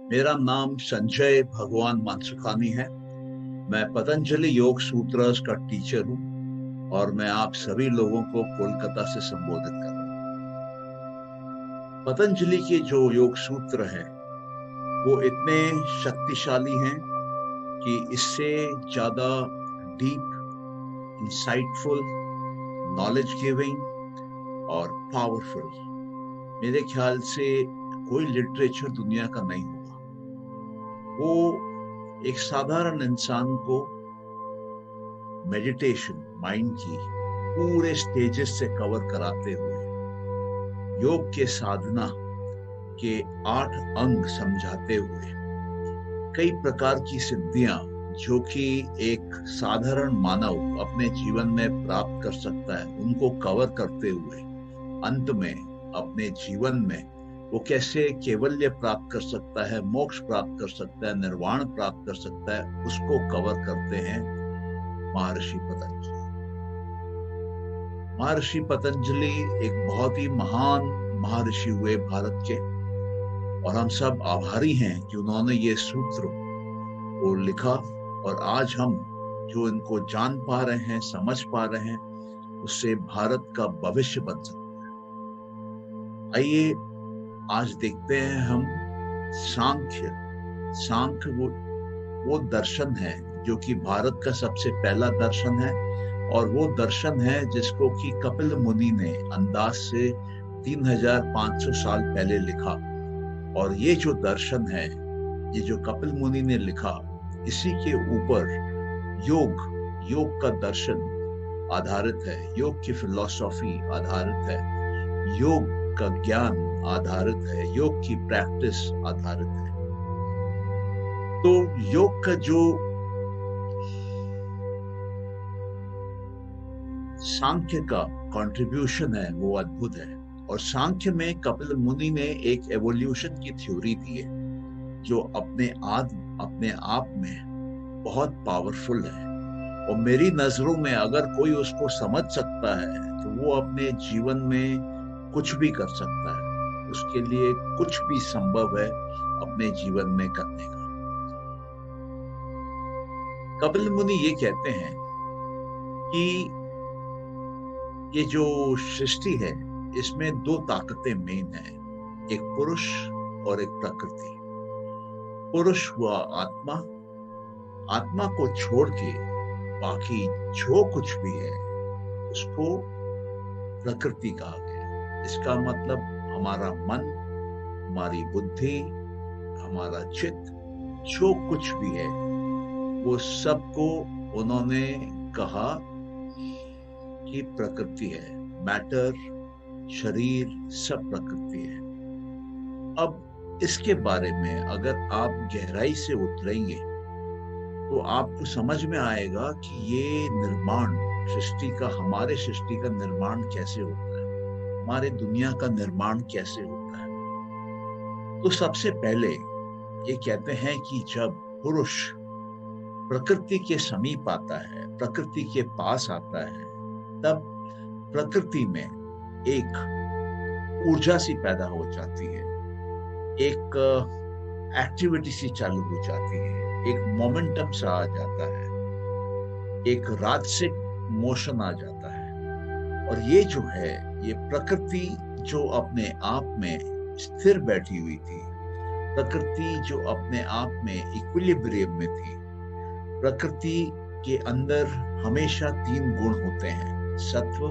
मेरा नाम संजय भगवान मानसुखानी है। मैं पतंजलि योग सूत्रस का टीचर हूँ और मैं आप सभी लोगों को कोलकाता से संबोधित कर रहा हूँ। पतंजलि के जो योग सूत्र हैं वो इतने शक्तिशाली हैं कि इससे ज्यादा डीप, इंसाइटफुल, नॉलेज गिविंग और पावरफुल मेरे ख्याल से कोई लिटरेचर दुनिया का नहीं होगा। वो एक साधारण इंसान को मेडिटेशन, माइंड की पूरे स्टेजेस से कवर कराते हुए योग के साधना के 8 अंग समझाते हुए कई प्रकार की सिद्धियां जो कि एक साधारण मानव अपने जीवन में प्राप्त कर सकता है, उनको कवर करते हुए अंत में अपने जीवन में वो कैसे कैवल्य प्राप्त कर सकता है, मोक्ष प्राप्त कर सकता है, निर्वाण प्राप्त कर सकता है, उसको कवर करते हैं महर्षि पतंजलि। महर्षि पतंजलि एक बहुत ही महान महर्षि हुए भारत के, और हम सब आभारी हैं कि उन्होंने ये सूत्र को लिखा और आज हम जो इनको जान पा रहे हैं, समझ पा रहे हैं, उससे भारत का भविष्य बन सकता है। आइए आज देखते हैं हम सांख्य। सांख्य वो दर्शन है जो कि भारत का सबसे पहला दर्शन है, और वो दर्शन है जिसको कि कपिल मुनि ने अंदाज से 3500 साल पहले लिखा। और ये जो दर्शन है, ये जो कपिल मुनि ने लिखा, इसी के ऊपर योग का दर्शन आधारित है, योग की फिलॉसफी आधारित है, योग का ज्ञान आधारित है, योग की प्रैक्टिस आधारित है। तो योग का जो सांख्य का कंट्रीब्यूशन है वो अद्भुत है। और सांख्य में कपिल मुनि ने एक एवोल्यूशन की थ्योरी दी है जो अपने आप में बहुत पावरफुल है। और मेरी नजरों में अगर कोई उसको समझ सकता है तो वो अपने जीवन में कुछ भी कर सकता है, उसके लिए कुछ भी संभव है अपने जीवन में करने का। कपिल मुनि ये कहते हैं कि ये जो सृष्टि है इसमें 2 ताकतें मेन हैं, एक पुरुष और एक प्रकृति। पुरुष हुआ आत्मा, आत्मा को छोड़ के बाकी जो कुछ भी है उसको प्रकृति कहा गया। इसका मतलब हमारा मन, हमारी बुद्धि, हमारा चित्त, जो कुछ भी है वो सबको उन्होंने कहा कि प्रकृति है। मैटर, शरीर, सब प्रकृति है। अब इसके बारे में अगर आप गहराई से उतरेंगे तो आपको समझ में आएगा कि ये निर्माण सृष्टि का, हमारे सृष्टि का निर्माण कैसे होता है, हमारे दुनिया का निर्माण कैसे होता है। तो सबसे पहले ये कहते हैं कि जब पुरुष प्रकृति के समीप आता है, प्रकृति के पास आता है, तब प्रकृति में एक ऊर्जा सी पैदा हो जाती है, एक एक्टिविटी सी चालू हो जाती है, एक मोमेंटम सा आ जाता है, एक राजसिक मोशन आ जाता है। और ये जो है, ये प्रकृति जो अपने आप में स्थिर बैठी हुई थी, प्रकृति जो अपने आप में इक्विलिब्रियम में थी, प्रकृति के अंदर हमेशा 3 गुण होते हैं, सत्व,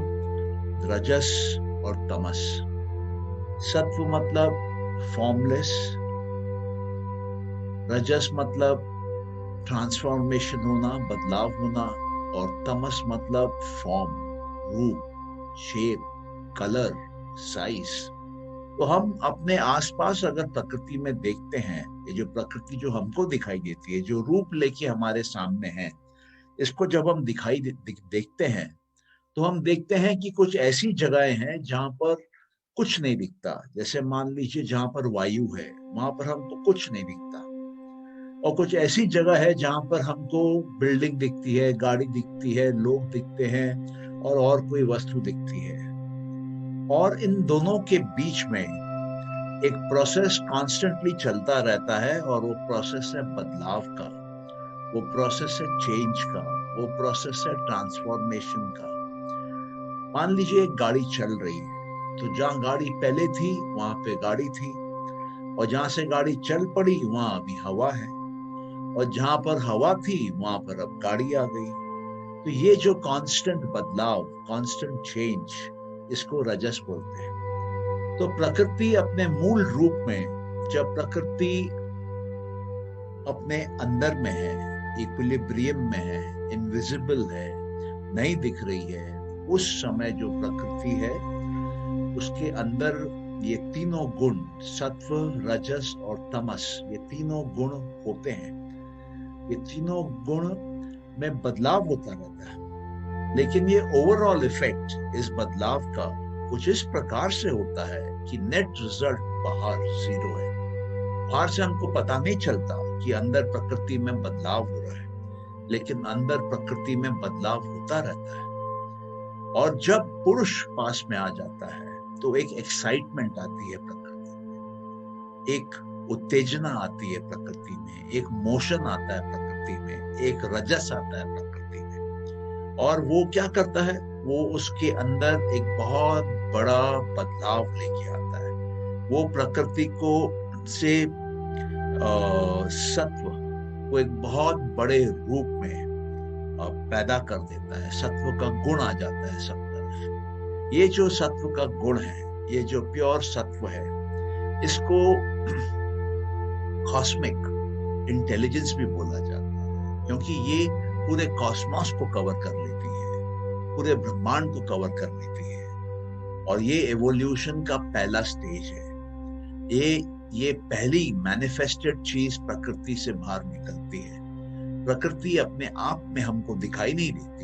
रजस और तमस। सत्व मतलब फॉर्मलेस, रजस मतलब ट्रांसफॉर्मेशन होना, बदलाव होना, और तमस मतलब फॉर्म, रूप, शेप, कलर, साइज। तो हम अपने आसपास अगर प्रकृति में देखते हैं, ये जो प्रकृति जो हमको दिखाई देती है, जो रूप लेके हमारे सामने है, इसको जब हम देखते हैं तो हम देखते हैं कि कुछ ऐसी जगहें हैं जहां पर कुछ नहीं दिखता। जैसे मान लीजिए जहां पर वायु है, वहां पर हमको कुछ नहीं दिखता। और कुछ ऐसी जगह है जहां पर हमको बिल्डिंग दिखती है, गाड़ी दिखती है, लोग दिखते हैं और कोई वस्तु दिखती है। और इन दोनों के बीच में एक प्रोसेस कॉन्स्टेंटली चलता रहता है और वो प्रोसेस है बदलाव का, वो प्रोसेस है चेंज का, वो प्रोसेस है ट्रांसफॉर्मेशन का। मान लीजिए एक गाड़ी चल रही है, तो जहां गाड़ी पहले थी वहां पे गाड़ी थी, और जहां से गाड़ी चल पड़ी वहां अभी हवा है, और जहां पर हवा थी वहां पर अब गाड़ी आ गई। तो ये जो कांस्टेंट बदलाव, कांस्टेंट चेंज, इसको रजस बोलते हैं। तो प्रकृति अपने मूल रूप में, जब प्रकृति अपने अंदर में है, इक्विलिब्रियम में है, इनविजिबल है, नहीं दिख रही है, उस समय जो प्रकृति है उसके अंदर ये तीनों गुण, सत्व, रजस और तमस, ये तीनों गुण होते हैं। ये तीनों गुण में बदलाव होता रहता है, लेकिन ये ओवरऑल इफेक्ट इस बदलाव का कुछ इस प्रकार से होता है कि नेट रिजल्ट बाहर जीरो है। बाहर से हमको पता नहीं चलता कि अंदर प्रकृति में बदलाव हो रहा है, लेकिन अंदर प्रकृति में बदलाव होता रहता है। और जब पुरुष पास में आ जाता है तो एक एक्साइटमेंट आती है प्रकृति में, एक उत्तेजना आती है प्रकृति में, एक मोशन आता है प्रकृति में, एक रजस आता है प्रकृति में। और वो क्या करता है, वो उसके अंदर एक बहुत बड़ा बदलाव लेके आता है। वो प्रकृति को से सत्व को एक बहुत बड़े रूप में पैदा कर देता है। सत्व का गुण आ जाता है सब तरफ। ये जो सत्व का गुण है, ये जो प्योर सत्व है, इसको कॉस्मिक इंटेलिजेंस भी बोला जाता है, क्योंकि ये पूरे कॉस्मोस को कवर कर लेती है, पूरे ब्रह्मांड को कवर कर लेती है। और ये एवोल्यूशन का पहला स्टेज है। ये पहली मैनिफेस्टेड चीज प्रकृति से बाहर निकलती है। प्रकृति अपने आप में हमको दिखाई नहीं देती।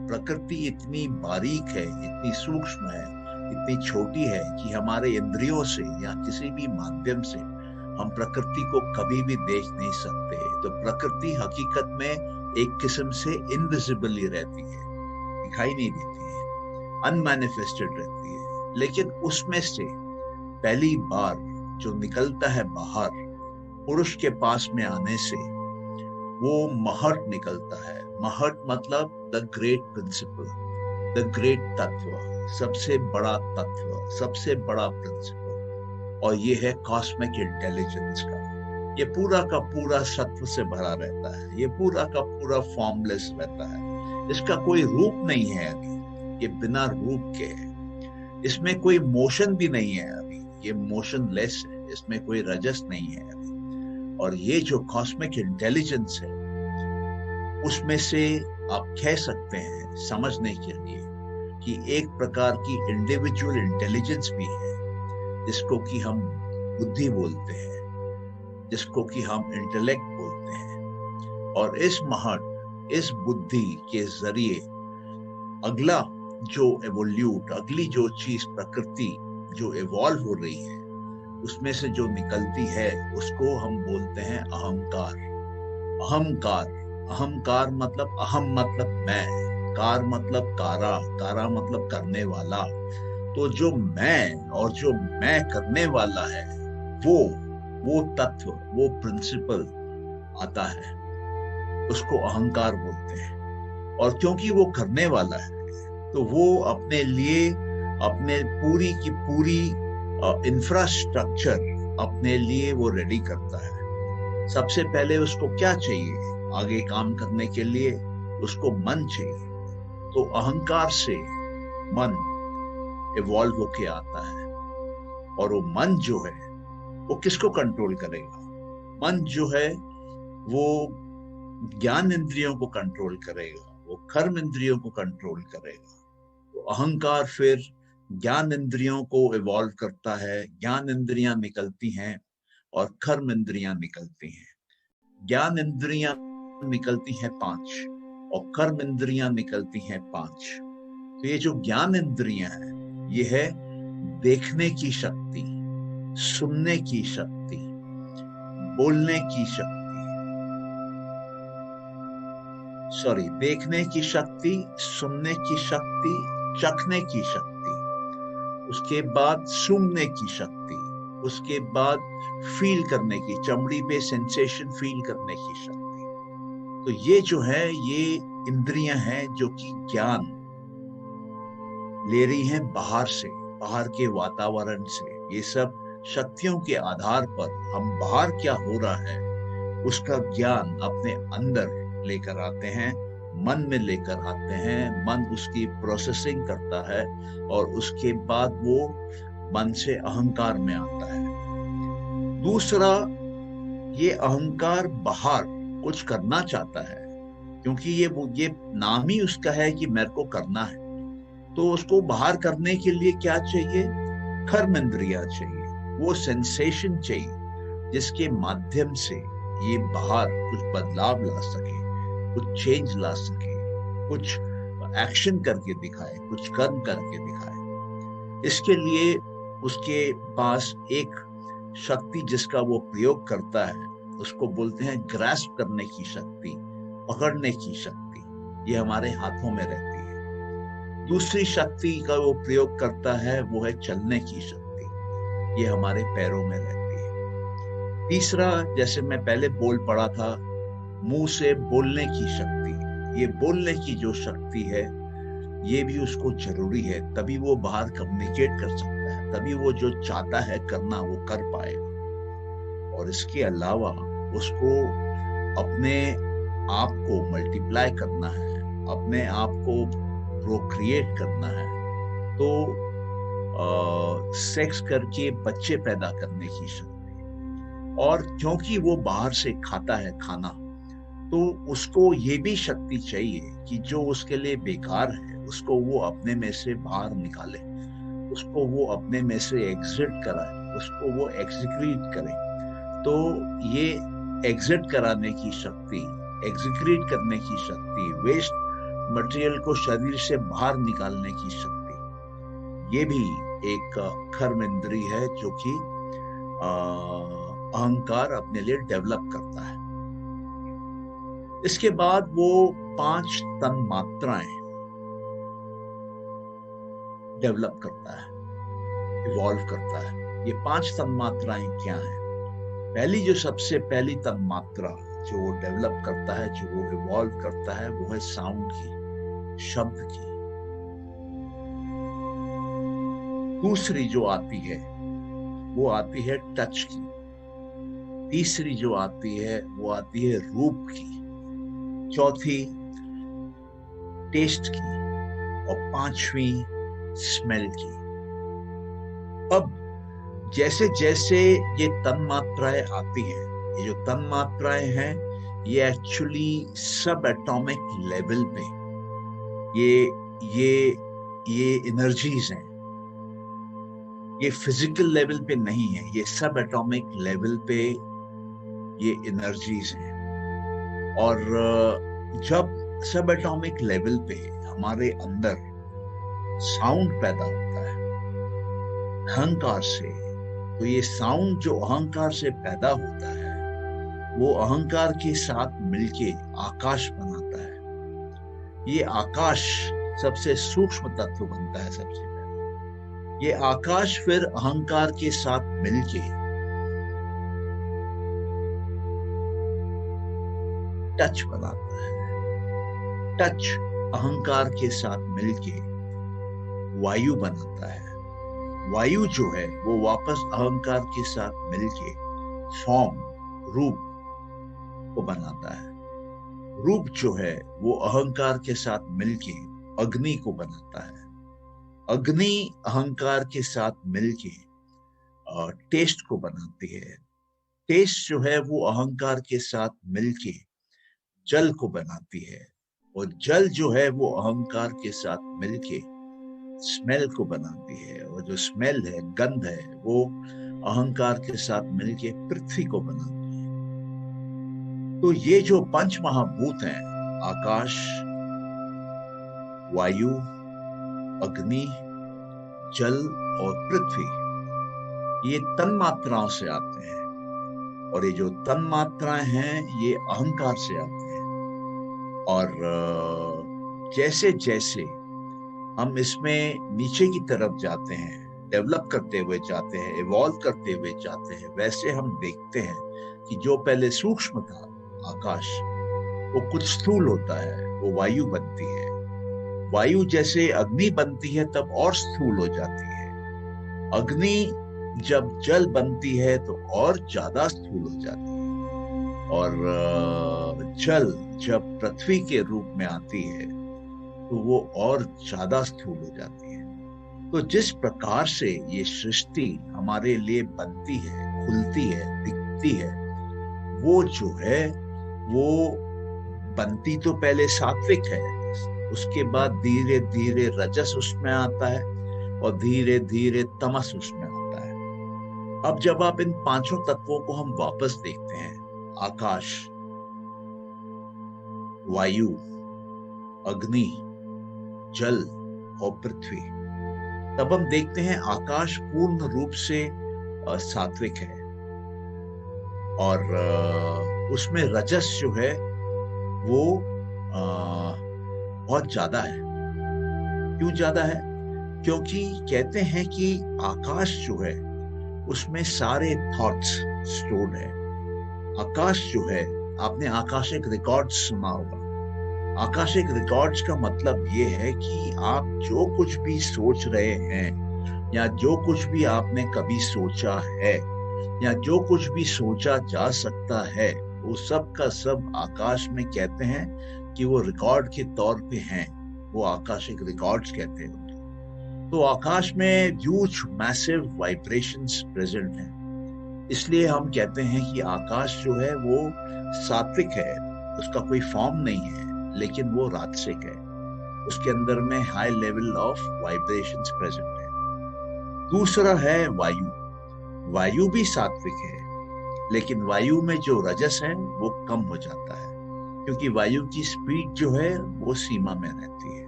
प्रकृति इतनी बारीक है, इतनी सूक्ष्म है, इतनी छोटी है कि हमारे इंद्रियों से या किसी भी माध्यम से हम प्रकृति को कभी भी देख नहीं सकते। तो प्रकृति हकीकत में एक किस्म से इनविजिबल ही रहती है, दिखाई नहीं देती है, अनमैनिफेस्टेड रहती है। लेकिन उसमें से पहली बार जो निकलता है बाहर, पुरुष के पास में आने से, वो महट निकलता है। महट मतलब the great principle, the great तत्व, सबसे बड़ा तत्व, सबसे बड़ा प्रिंसिपल। और ये है कॉस्मिक इंटेलिजेंस का। ये पूरा का पूरा सत्व से भरा रहता है, ये पूरा का पूरा फॉर्मलेस रहता है। इसका कोई रूप नहीं है अभी, ये बिना रूप के है। इसमें कोई मोशन भी नहीं है अभी, ये मोशनलेस है, इसमें कोई रजस नहीं है अभी। और ये जो कॉस्मिक इंटेलिजेंस है, उसमें से आप कह सकते हैं समझने के लिए कि एक प्रकार की इंडिविजुअल इंटेलिजेंस भी है, जिसको कि हम बुद्धि बोलते हैं, जिसको कि हम इंटेलेक्ट बोलते हैं। और इस महट, इस बुद्धि के जरिए अगला जो एवोल्यूट, अगली जो चीज प्रकृति जो इवॉल्व हो रही है, उसमें से जो निकलती है, उसको हम बोलते हैं अहंकार। अहंकार, अहंकार मतलब अहम मतलब मैं, कार मतलब कारा, कारा मतलब करने वाला। तो जो मैं और जो मैं करने वाला है, वो तत्व, वो प्रिंसिपल आता है, उसको अहंकार बोलते हैं। और क्योंकि वो करने वाला है, तो वो अपने लिए अपने पूरी की पूरी इंफ्रास्ट्रक्चर अपने लिए वो रेडी करता है। सबसे पहले उसको क्या चाहिए आगे काम करने के लिए? उसको मन चाहिए। तो अहंकार से मन इवॉल्व होके आता है। और वो मन जो है, वो किसको कंट्रोल करेगा? मन जो है वो ज्ञान इंद्रियों को कंट्रोल करेगा, वो कर्म इंद्रियों को कंट्रोल करेगा। तो अहंकार फिर ज्ञान इंद्रियों को इवॉल्व करता है, ज्ञान इंद्रियां निकलती हैं और कर्म इंद्रियां निकलती हैं। ज्ञान इंद्रियां निकलती हैं 5 और कर्म इंद्रियां निकलती हैं 5। तो ये जो ज्ञान इंद्रियां हैं, ये है देखने की शक्ति, सुनने की शक्ति, बोलने की शक्ति, देखने की शक्ति, सुनने की शक्ति, चखने की शक्ति, उसके बाद सूंघने की शक्ति, उसके बाद फील करने की, चमड़ी पे सेंसेशन फील करने की शक्ति। तो ये जो है, ये इंद्रियां हैं जो कि ज्ञान ले रही हैं बाहर से, बाहर के वातावरण से। ये सब शक्तियों के आधार पर हम बाहर क्या हो रहा है उसका ज्ञान अपने अंदर लेकर आते हैं, मन में लेकर आते हैं। मन उसकी प्रोसेसिंग करता है और उसके बाद वो मन से अहंकार में आता है। दूसरा, ये अहंकार बाहर कुछ करना चाहता है, क्योंकि ये नाम ही उसका है कि मेरे को करना है। तो उसको बाहर करने के लिए क्या चाहिए? कर्म इंद्रियां चाहिए, वो सेंसेशन चाहिए जिसके माध्यम से ये बाहर कुछ बदलाव ला सके, कुछ चेंज ला सके, कुछ एक्शन करके दिखाए, कुछ कर्म करके दिखाए। इसके लिए उसके पास एक शक्ति जिसका वो प्रयोग करता है, उसको बोलते हैं ग्रास्प करने की शक्ति, पकड़ने की शक्ति। ये हमारे हाथों में रहती है। दूसरी शक्ति का वो प्रयोग करता है, वो है चलने की शक्ति। ये हमारे पैरों में रहती है। तीसरा, जैसे मैं पहले बोल पड़ा था, मुंह से बोलने की शक्ति। ये बोलने की जो शक्ति है, ये भी उसको जरूरी है, तभी वो बाहर कम्युनिकेट कर सकता है, तभी वो जो चाहता है करना वो कर पाएगा। और इसके अलावा उसको अपने आप को मल्टीप्लाई करना है, अपने आप को प्रोक्रिएट करना है। तो सेक्स करके बच्चे पैदा करने की शक्ति। और क्योंकि वो बाहर से खाता है खाना, तो उसको ये भी शक्ति चाहिए कि जो उसके लिए बेकार है उसको वो अपने में से बाहर निकाले, उसको वो अपने में से एग्जिट कराए, उसको वो एक्सिक्रीट करे। तो ये एग्जिट कराने की शक्ति, एग्जिक्रीट करने की शक्ति, वेस्ट मटेरियल को शरीर से बाहर निकालने की शक्ति, ये भी एक कर्म इंद्रिय है जो कि अहंकार अपने लिए डेवलप करता है। इसके बाद वो 5 तन्मात्राएं डेवलप करता है, इवॉल्व करता है। ये 5 तन्मात्राएं क्या हैं? पहली, जो सबसे पहली तन्मात्रा जो वो डेवलप करता है, जो वो इवॉल्व करता है, वो है साउंड की, शब्द की। दूसरी जो आती है वो आती है टच की। तीसरी जो आती है वो आती है रूप की। चौथी टेस्ट की और 5वीं स्मेल की। अब जैसे जैसे ये तन्मात्राएं आती हैं, ये जो तन्मात्राएं हैं ये एक्चुअली सब एटॉमिक लेवल पे ये एनर्जीज हैं। ये फिजिकल लेवल पे नहीं है, ये सब एटॉमिक लेवल पे ये एनर्जीज हैं। और जब सब एटॉमिक लेवल पे हमारे अंदर साउंड पैदा होता है अहंकार से, तो ये साउंड जो अहंकार से पैदा होता है वो अहंकार के साथ मिलके आकाश बनाता है। ये आकाश सबसे सूक्ष्म तत्व बनता है सबसे पहले। ये आकाश फिर अहंकार के साथ मिलके टच बनाता है। टच अहंकार के साथ मिलके वायु बनाता है। वायु जो है वो वापस अहंकार के साथ मिलके फॉर्म, रूप को बनाता है। रूप जो है वो अहंकार के साथ मिलके अग्नि को बनाता है। अग्नि अहंकार के साथ मिलके टेस्ट को बनाती है। टेस्ट जो है वो अहंकार के साथ मिलके जल को बनाती है। और जल जो है वो अहंकार के साथ मिलके स्मेल को बनाती है। और जो स्मेल है, गंध है, वो अहंकार के साथ मिलके पृथ्वी को बनाती है। तो ये जो 5 महाभूत हैं, आकाश, वायु, अग्नि, जल और पृथ्वी, ये तन्मात्राओं से आते हैं। और ये जो तन्मात्राएं हैं ये अहंकार से आते हैं। और जैसे जैसे हम इसमें नीचे की तरफ जाते हैं, डेवलप करते हुए जाते हैं, इवॉल्व करते हुए जाते हैं, वैसे हम देखते हैं कि जो पहले सूक्ष्म था आकाश, वो कुछ स्थूल होता है, वो वायु बनती है। वायु जैसे अग्नि बनती है तब और स्थूल हो जाती है। अग्नि जब जल बनती है तो और ज्यादा स्थूल हो जाती है। और जल जब पृथ्वी के रूप में आती है तो वो और ज्यादा स्थूल हो जाती है। तो जिस प्रकार से ये सृष्टि हमारे लिए बनती है, खुलती है, दिखती है, वो जो है वो बनती तो पहले सात्विक है, उसके बाद धीरे धीरे रजस उसमें आता है और धीरे धीरे तमस उसमें आता है। अब जब आप इन पांचों तत्वों को हम वापस देखते हैं, आकाश, वायु, अग्नि, जल और पृथ्वी, तब हम देखते हैं आकाश पूर्ण रूप से सात्विक है और उसमें रजस जो है वो बहुत ज्यादा है। क्यों ज्यादा है? क्योंकि कहते हैं कि आकाश जो है उसमें सारे थॉट्स स्टोर्ड है। आकाश जो है, आपने आकाशिक रिकॉर्ड्स सुना होगा। आकाशिक रिकॉर्ड्स का मतलब ये है कि आप जो कुछ भी सोच रहे हैं या जो कुछ भी आपने कभी सोचा है या जो कुछ भी सोचा जा सकता है, वो सब का सब आकाश में कहते हैं कि वो रिकॉर्ड के तौर पे हैं। वो आकाशिक रिकॉर्ड्स कहते हैं। तो आकाश में ह्यूज मैसिव वाइब्रेशंस प्रेजेंट हैं। इसलिए हम कहते हैं कि आकाश जो है वो सात्विक है, उसका कोई फॉर्म नहीं है, लेकिन वो राजसिक है। उसके अंदर में high level of vibrations present है। दूसरा है वायु। वायु भी सात्विक है, लेकिन वायु में जो रजस है वो कम हो जाता है, क्योंकि वायु की स्पीड जो है वो सीमा में रहती है।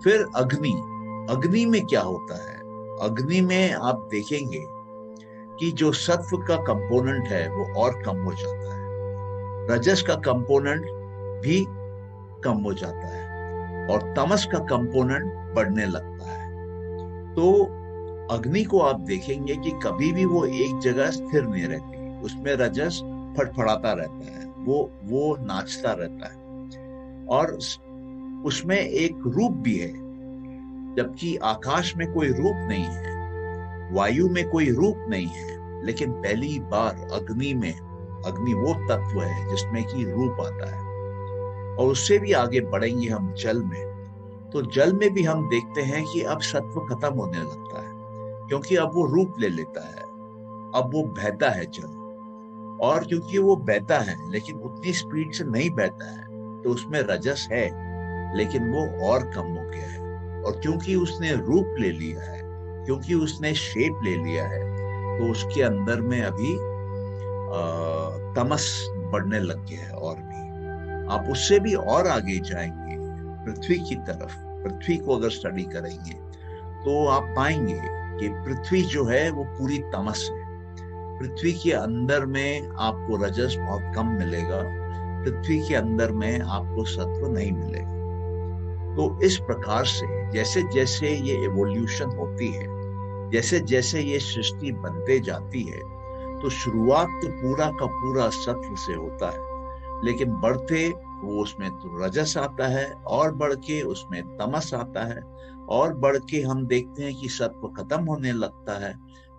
फिर अग्नि। अग्नि में क्या होता है? अग्नि में आप देखेंगे कि जो सत्व का कंपोनेंट है वो और कम हो जाता है, रजस का कंपोनेंट भी कम हो जाता है और तमस का कंपोनेंट बढ़ने लगता है। तो अग्नि को आप देखेंगे कि कभी भी वो एक जगह स्थिर नहीं रहती, उसमें रजस फड़फड़ाता रहता है, वो नाचता रहता है और उसमें एक रूप भी है, जबकि आकाश में कोई रूप नहीं है, वायु में कोई रूप नहीं है। लेकिन पहली बार अग्नि वो तत्व है जिसमें कि रूप आता है। और उससे भी आगे बढ़ेंगे हम जल में, तो जल में भी हम देखते हैं कि अब सत्व खत्म होने लगता है, क्योंकि अब वो रूप ले लेता है, अब वो बहता है जल। और क्योंकि वो बहता है लेकिन उतनी स्पीड से नहीं बहता है, तो उसमें रजस है लेकिन वो और कम हो गया है। और क्योंकि उसने रूप ले लिया है, क्योंकि उसने शेप ले लिया है, तो उसके अंदर में अभी तमस बढ़ने लग गया है। और भी आप उससे भी और आगे जाएंगे पृथ्वी की तरफ, पृथ्वी को अगर स्टडी करेंगे तो आप पाएंगे कि पृथ्वी जो है वो पूरी तमस है। पृथ्वी के अंदर में आपको रजस बहुत कम मिलेगा, पृथ्वी के अंदर में आपको सत्व नहीं मिलेगा। तो इस प्रकार से जैसे जैसे ये एवोल्यूशन होती है, जैसे जैसे ये सृष्टि बनते जाती है, तो शुरुआत तो पूरा का पूरा सत्व से होता है, लेकिन बढ़ते वो उसमें तो रजस आता है, और बढ़ के उसमें तमस आता है, और बढ़ के हम देखते हैं कि सत्व खत्म होने लगता है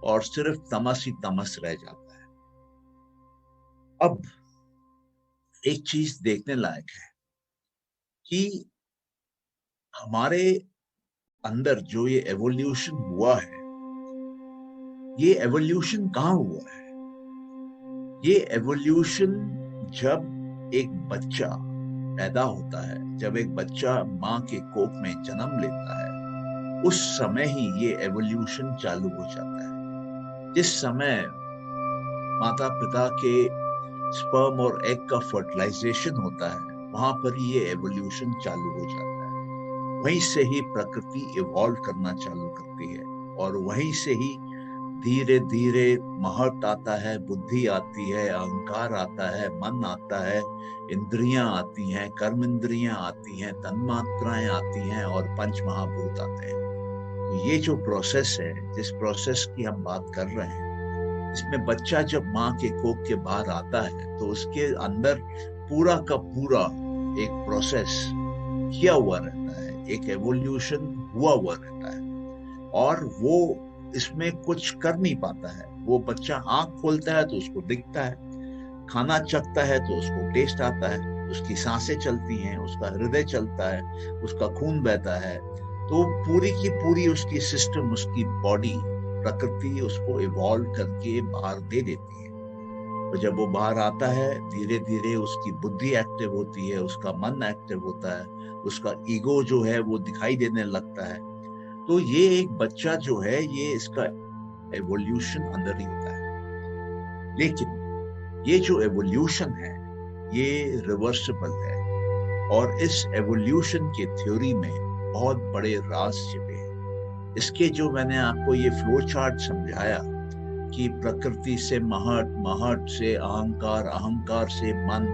और सिर्फ तमस ही तमस रह जाता है। अब एक चीज देखने लायक है कि हमारे अंदर जो ये एवोल्यूशन हुआ है, ये एवोल्यूशन कहाँ हुआ है? ये एवोल्यूशन जब एक बच्चा पैदा होता है, जब एक बच्चा माँ के कोख में जन्म लेता है, उस समय ही ये एवोल्यूशन चालू हो जाता है। जिस समय माता पिता के स्पर्म और एग का फर्टिलाइजेशन होता है, वहां पर ये एवोल्यूशन चालू हो जाता है। वहीं से ही प्रकृति इवॉल्व करना चालू करती है, और वहीं से ही धीरे धीरे महत्व आता है, बुद्धि आती है, अहंकार आता है, मन आता है, इंद्रियां आती हैं, कर्म इंद्रियां आती हैं, तन्मात्राएं आती हैं और पंच महाभूत आते हैं। ये जो प्रोसेस है, जिस प्रोसेस की हम बात कर रहे हैं, इसमें बच्चा जब माँ के कोख के बाहर आता है तो उसके अंदर पूरा का पूरा एक प्रोसेस किया हुआ रहता है, एक एवोल्यूशन हुआ रहता है, और वो इसमें कुछ कर नहीं पाता है। वो बच्चा आंख खोलता है तो उसको दिखता है, खाना चखता है तो उसको टेस्ट आता है, उसकी सांसें चलती हैं, उसका हृदय चलता है, उसका खून बहता है। तो पूरी की पूरी उसकी सिस्टम, उसकी बॉडी, प्रकृति उसको इवॉल्व करके बाहर दे देती है। और जब वो बाहर आता है, धीरे धीरे उसकी बुद्धि एक्टिव होती है, उसका मन एक्टिव होता है, उसका ईगो जो है वो दिखाई देने लगता है। तो ये एक बच्चा जो है, ये इसका एवोल्यूशन अंदर ही होता है। लेकिन ये जो एवोल्यूशन है ये रिवर्सिबल है, और इस एवोल्यूशन के थ्योरी में बहुत बड़े राज छिपे हैं। इसके जो मैंने आपको ये फ्लो चार्ट समझाया कि प्रकृति से महट, महट से अहंकार, अहंकार से मन,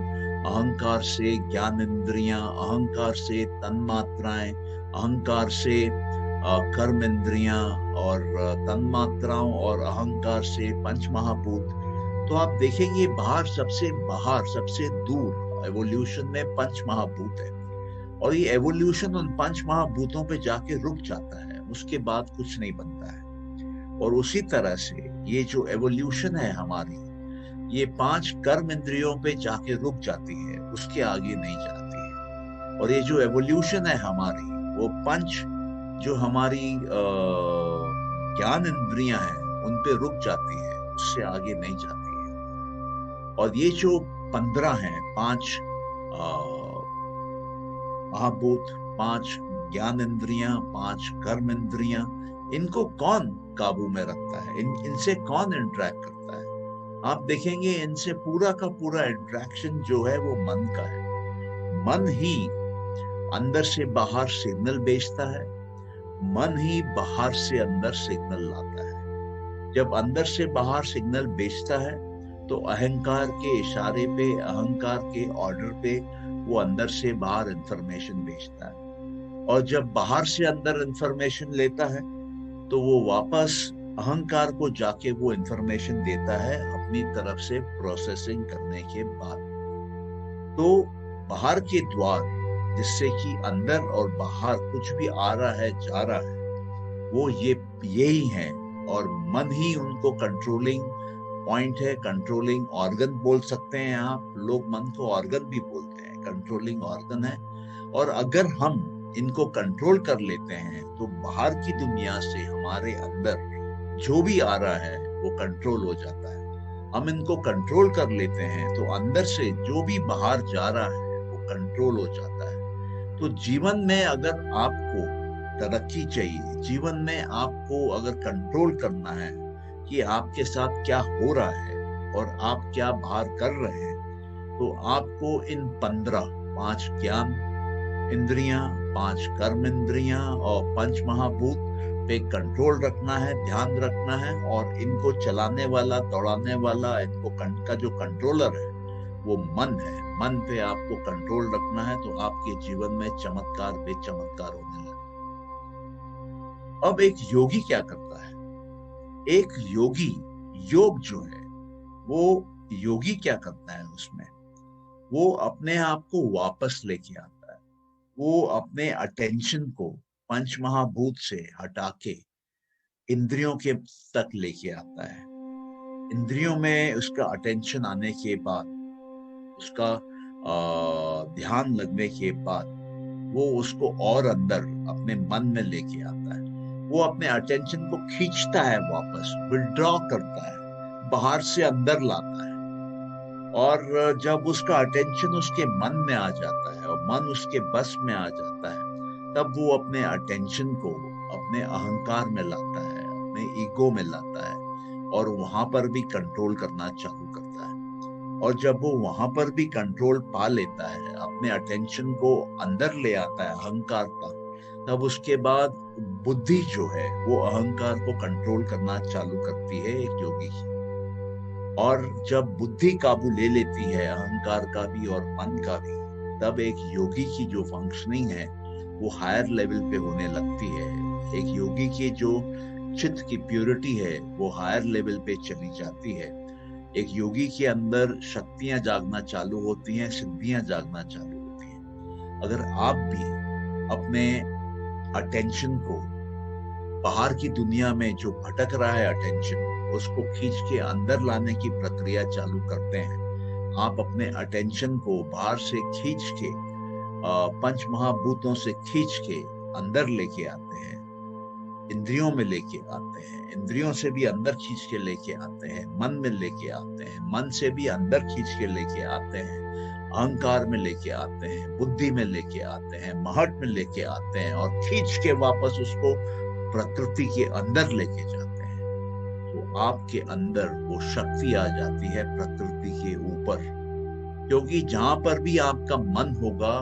अहंकार से ज्ञान इंद्रियां, अहंकार से तन्मात्राएं, अहंकार से कर्म इंद्रियां, और तन्मात्राओं और अहंकार से पंच महाभूत। तो आप देखेंगे बाहर सबसे दूर एवोल्यूशन में पंच महाभूत है, और ये एवोल्यूशन उन पंच महाभूतों पे जाके रुक जाता है, उसके बाद कुछ नहीं बनता है। और उसी तरह से ये जो एवोल्यूशन है हमारी, ये 5 कर्म इंद्रियों पे जाके रुक जाती है, उसके आगे नहीं जाती है। और ये जो एवोल्यूशन है हमारी, वो 5 जो हमारी ज्ञान इंद्रियां हैं उन पे रुक जाती है, उससे आगे नहीं जाती है। और ये जो 15 हैं, 5 महाभूत, 5 ज्ञान इंद्रियां, 5 कर्म इंद्रियां, इनको कौन काबू में रखता है? इनसे कौन इंटरेक्ट करता है? आप देखेंगे इनसे पूरा का पूरा इंटरेक्शन जो है वो मन का है। मन ही अंदर से बाहर सिग्नल भेजता है, मन ही बाहर से अंदर सिग्नल लाता है। जब अंदर से बाहर सिग्नल भेजता है तो अहंकार के इशारे पे, अहंकार के ऑर्डर पे वो अंदर से बाहर इंफॉर्मेशन भेजता है। और जब बाहर से अंदर इंफॉर्मेशन लेता है तो वो वापस अहंकार को जाके वो इंफॉर्मेशन देता है अपनी तरफ से प्रोसेसिंग करने के बाद। तो बाहर के द्वार, जिससे कि अंदर और बाहर कुछ भी आ रहा है, जा रहा है, वो यही है। और मन ही उनको कंट्रोलिंग पॉइंट है, कंट्रोलिंग ऑर्गन बोल सकते हैं आप। लोग मन को ऑर्गन भी बोलते हैं, कंट्रोलिंग ऑर्गन है। और अगर हम इनको कंट्रोल कर लेते हैं तो बाहर की दुनिया से हमारे अंदर जो भी आ रहा है वो कंट्रोल हो जाता है। हम इनको कंट्रोल कर लेते हैं तो अंदर से जो भी बाहर जा रहा है वो कंट्रोल हो जाता है। तो जीवन में अगर आपको तरक्की चाहिए, जीवन में आपको अगर कंट्रोल करना है कि आपके साथ क्या हो रहा है और आप क्या बाहर कर रहे हैं, तो आपको इन 15, 5 ज्ञान इंद्रियां, 5 कर्म इंद्रियां और 5 महाभूत पे कंट्रोल रखना है, ध्यान रखना है। और इनको चलाने वाला, दौड़ाने वाला, इनको का जो कंट्रोलर है वो मन है। मन पे आपको कंट्रोल रखना है तो आपके जीवन में चमत्कार पे चमत्कार होने लगे। अब एक योगी क्या करता है? एक योगी, योग जो है वो योगी क्या करता है, उसमें वो अपने आप को वापस लेके आता है। वो अपने अटेंशन को पंच महाभूत से हटा के इंद्रियों के तक लेके आता है। इंद्रियों में उसका अटेंशन आने के बाद, उसका ध्यान लगने के बाद, वो उसको और अंदर अपने मन में लेके आता है। वो अपने अटेंशन को खींचता है, वापस विड्रॉ करता है, बाहर से अंदर लाता है। और जब उसका अटेंशन उसके मन में आ जाता है और मन उसके बस में आ जाता है, तब वो अपने अटेंशन को अपने अहंकार में लाता है, अपने ईगो में लाता है, और वहां पर भी कंट्रोल करना चालू करता है। और जब वो वहां पर भी कंट्रोल पा लेता है, अपने अटेंशन को अंदर ले आता है अहंकार का, तब उसके बाद बुद्धि जो है वो अहंकार को कंट्रोल करना चालू करती है एक योगी की। और जब बुद्धि काबू ले लेती है अहंकार का भी और मन का भी, तब एक योगी की जो फंक्शनिंग है वो हायर लेवल पे होने लगती है। एक योगी की जो चित्त की प्योरिटी है वो हायर लेवल पे चली जाती है। एक योगी के अंदर शक्तियां जागना चालू होती हैं, सिद्धियां जागना चालू होती हैं। अगर आप भी अपने अटेंशन को बाहर की दुनिया में जो भटक रहा है अटेंशन, उसको खींच के अंदर लाने की प्रक्रिया चालू करते हैं, आप अपने अटेंशन को बाहर से खींच के पंच महाभूतों से खींच के अंदर लेके आते हैं, इंद्रियों में लेके आते हैं, इंद्रियों से भी अंदर खींच के लेके आते हैं, मन में लेके आते हैं, मन से भी अंदर खींच के लेके आते हैं, अहंकार में लेके आते हैं, बुद्धि में लेके आते हैं, महट में लेके आते हैं और खींच के वापस उसको प्रकृति के अंदर लेके जाते हैं। तो आपके अंदर वो शक्ति आ जाती है प्रकृति के ऊपर, क्योंकि जहां पर भी आपका मन होगा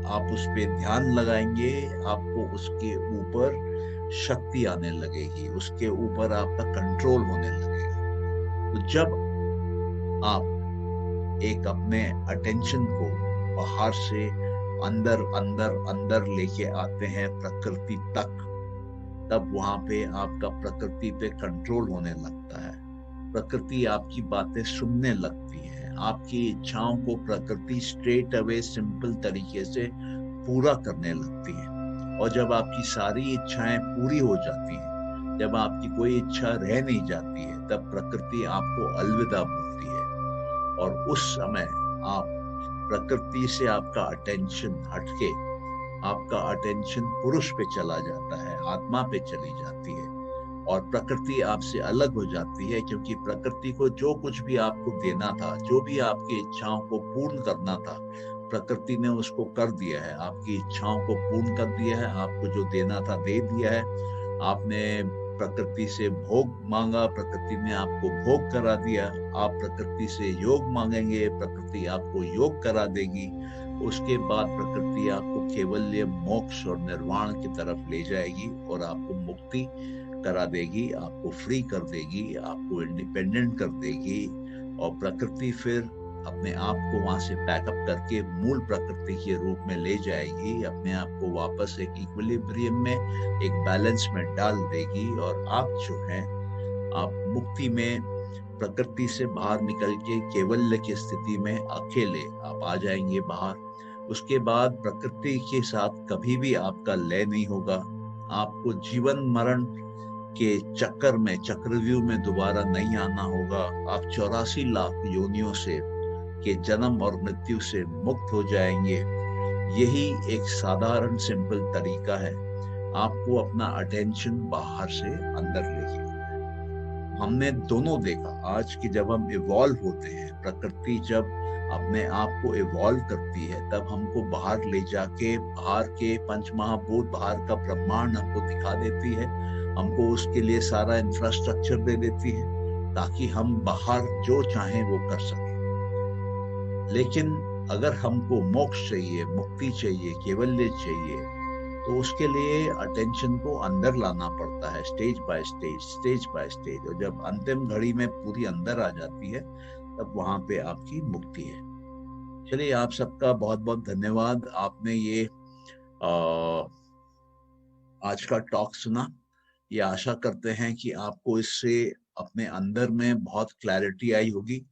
आप उस पे ध्यान लगाएंगे, आपको उसके ऊपर शक्ति आने लगेगी, उसके ऊपर आपका कंट्रोल होने लगेगा। तो जब आप एक अपने अटेंशन को बाहर से अंदर अंदर अंदर लेके आते हैं प्रकृति तक, तब वहां पे आपका प्रकृति पे कंट्रोल होने लगता है। प्रकृति आपकी बातें सुनने लगती है, आपकी इच्छाओं को प्रकृति स्ट्रेट अवे सिंपल तरीके से पूरा करने लगती है। और जब आपकी सारी इच्छाएं पूरी हो जाती हैं, जब आपकी कोई इच्छा रह नहीं जाती है, तब प्रकृति आपको अलविदा बोलती है। और उस समय आप प्रकृति से आपका अटेंशन हटके आपका अटेंशन पुरुष पे चला जाता है, आत्मा पे चली जाती है और प्रकृति आपसे अलग हो जाती है। क्योंकि प्रकृति को जो कुछ भी आपको देना था, जो भी आपकी इच्छाओं को पूर्ण करना था, प्रकृति ने उसको कर दिया है। आपकी इच्छाओं को पूर्ण कर दिया है, आपको जो देना था दे दिया है। आपने प्रकृति से भोग मांगा, प्रकृति ने आपको भोग करा दिया। आप प्रकृति से योग मांगेंगे, प्रकृति आपको योग करा देगी। उसके बाद प्रकृति आपको केवल मोक्ष और निर्वाण की तरफ ले जाएगी और आपको मुक्ति करा देगी, आपको फ्री कर देगी, आपको इंडिपेंडेंट कर देगी। और प्रकृति फिर अपने आप को वहां से पैकअप करके मूल प्रकृति के रूप में ले जाएगी, अपने आप को वापस एक इक्विलिब्रियम में, एक बैलेंस में डाल देगी। और आप जो हैं, आप मुक्ति में प्रकृति से बाहर निकल के केवल्य की स्थिति में अकेले आप आ जाएंगे बाहर। उसके बाद प्रकृति के साथ कभी भी आपका लय नहीं होगा। आपको जीवन मरण के चक्कर में, चक्रव्यूह में दोबारा नहीं आना होगा। आप 84 लाख योनियों से के जन्म और मृत्यु से मुक्त हो जाएंगे। यही एक साधारण सिंपल तरीका है आपको अपना अटेंशन बाहर से अंदर लेके। हमने दोनों देखा आज कि जब हम इवॉल्व होते हैं, प्रकृति जब अपने आप को इवॉल्व करती है, तब हमको बाहर ले जाके बाहर के पंच महाभूत, बाहर का ब्रह्मांड हमको दिखा देती है। हमको उसके लिए सारा इंफ्रास्ट्रक्चर दे देती है ताकि हम बाहर जो चाहें वो कर सकें। लेकिन अगर हमको मोक्ष चाहिए, मुक्ति चाहिए, केवल्य चाहिए, तो उसके लिए अटेंशन को अंदर लाना पड़ता है, stage by stage, stage by stage. और जब अंतिम घड़ी में पूरी अंदर आ जाती है, तब वहां पे आपकी मुक्ति है। चलिए, आप सबका बहुत बहुत धन्यवाद। आपने ये आज का टॉक सुना। ये आशा करते हैं कि आपको इससे अपने अंदर में बहुत क्लैरिटी आई होगी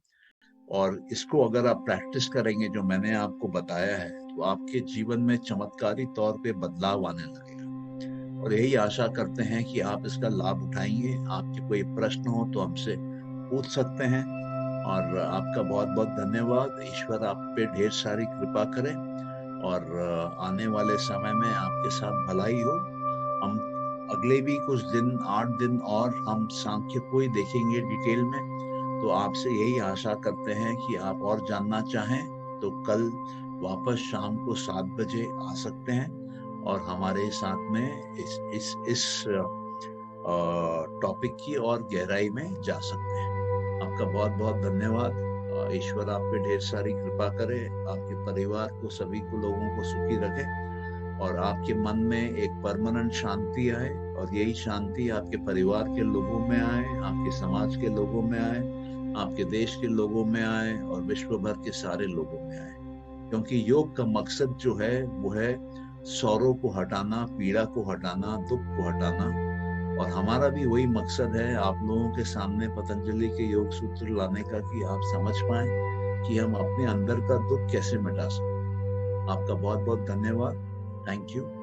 और इसको अगर आप प्रैक्टिस करेंगे, जो मैंने आपको बताया है, तो आपके जीवन में चमत्कारी तौर पे बदलाव आने लगेगा। और यही आशा करते हैं कि आप इसका लाभ उठाएंगे। आपके कोई प्रश्न हो तो हमसे पूछ सकते हैं। और आपका बहुत बहुत धन्यवाद। ईश्वर आप पे ढेर सारी कृपा करे और आने वाले समय में आपके साथ भलाई हो। हम अगले भी कुछ दिन, 8 दिन और हम सांख्य को ही देखेंगे डिटेल में। तो आपसे यही आशा करते हैं कि आप और जानना चाहें तो कल वापस शाम को 7 बजे आ सकते हैं और हमारे साथ में इस टॉपिक की और गहराई में जा सकते हैं। आपका बहुत बहुत धन्यवाद। ईश्वर आप पे ढेर सारी कृपा करे, आपके परिवार को, सभी को, लोगों को सुखी रखे और आपके मन में एक परमानेंट शांति आए और यही शांति आपके परिवार के लोगों में आए, आपके समाज के लोगों में आए, आपके देश के लोगों में आए और विश्व भर के सारे लोगों में आए। क्योंकि योग का मकसद जो है वो है sorrow को हटाना, पीड़ा को हटाना, दुख को हटाना। और हमारा भी वही मकसद है आप लोगों के सामने पतंजलि के योग सूत्र लाने का, कि आप समझ पाए कि हम अपने अंदर का दुख कैसे मिटा सकते हैं। आपका बहुत बहुत धन्यवाद। Thank you.